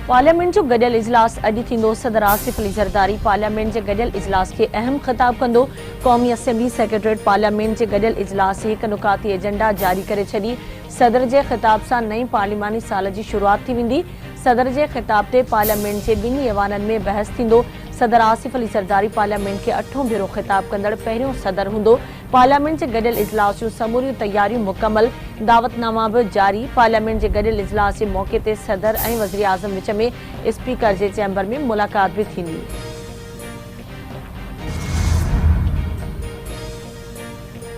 Parliament जो गडियल इजलास अॼु थींदो। सदर आसिफ अली ज़रदारी पार्लियामेंट जे गडियल इजलास खे अहम ख़िताब कंदो। क़ौमी असेंबली सेक्रेटरीट पार्लियामेंट जे गडियल इजलास से हिकु नुकाती एजेंडा जारी करे छॾी। सदर जे ख़िताब सां नई पार्लिमानी साल जी शुरूआत थी वेंदी। सदर जे ख़िताब ते पार्लियामेंट जे ॿिन्ही ऐवाननि में बहस थींदो। सदर आसिफ अली ज़रदारी पार्लियामेंट खे 8हों भेरो ख़िताब कंदड़ पहिरियों सदर हूंदो। पार्लियामेंट जे गडियल इजलास जूं समूरियूं तैयारियूं मुकमल, दावतनामा बि जारी। पार्लियामेंट जे गडियल इजलास जे मौक़े ते सदर ऐं वज़ीर आज़म विच में स्पीकर जे चैम्बर में मुलाक़ात भी थींदी।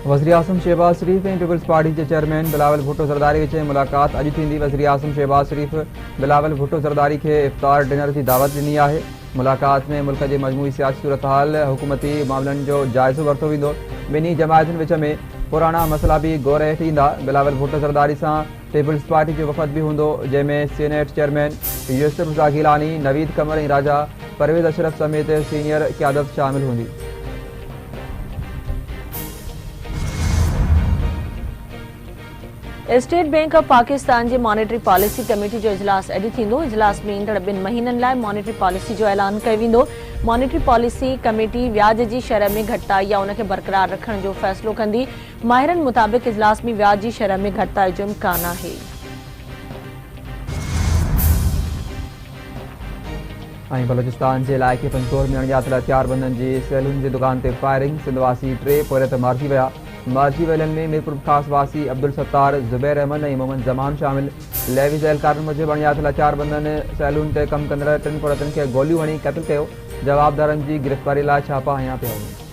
वज़ीर आज़म शहबाज शरीफ ऐं पीपल्स पार्टी के चेयरमैन बिलावल भुट्टो ज़रदारी विच में मुलाक़ात अॼु थींदी। वज़ीर आज़म शहबाज शरीफ बिलावल भुट्टो ज़रदारी के इफ्तार डिनर की दावत ॾिनी आहे। मुलाक़ात में मुल्क के मजमूई सियासी सूरत हाल, हुकूमती मामलन जो जायज़ो वरितो वेंदो। ॿिन्ही जमायतुनि विच में पुराना मसला भी गौर हेठि ईंदा। बिलावल भुट्टो ज़रदारी सां पीपल्स पार्टी जो वफ़द भी हूंदो, जंहिंमें सीनेट चेयरमैन यूसुफ रज़ा गिलानी, नवीद कमर ऐं राजा परवेज़ अशरफ समेत सीनियर क़यादत शामिल हूंदी। स्टेट बैंक ऑफ पाकिस्तान जी मॉनेटरी पॉलिसी कमेटी जो इजलास अॼु थींदो। इजलास में ईंदड़ 2 महीननि लाइ मॉनेटरी पॉलिसी जो ऐलान कयो वेंदो। मॉनेटरी पॉलिसी कमेटी व्याज जी शरह में घटिताई या उनखे बरक़रार रखण जो फ़ैसिलो कंदी। माहिरनि मुताबिक़ इजलास में व्याज जी शरह में घटिताई जो इम्कान आहे। बलोचिस्तान के इलाइक़े पंजोर में अणॼातल हथियारबंदनि जी सैलून की दुकान ते फायरिंग, सिंधवासी 3 पोरित मारिजी विया। मारिजी वियलनि में मीरपुर ख़ास वासी अब्दुल सत्तार, ज़ुबैर अहमद ऐं मोहम्मद ज़मान शामिल। लेविस एहलकारनि मूजिबि अणॼातल हथियारबंदनि सैलून ते कमु कंदड़ 3 पोरितनि खे गोलियूं हणी क़त्ल कयो। जवाबदारनि जी गिरफ़्तारी लाइ छापा हयां पिया आहिनि।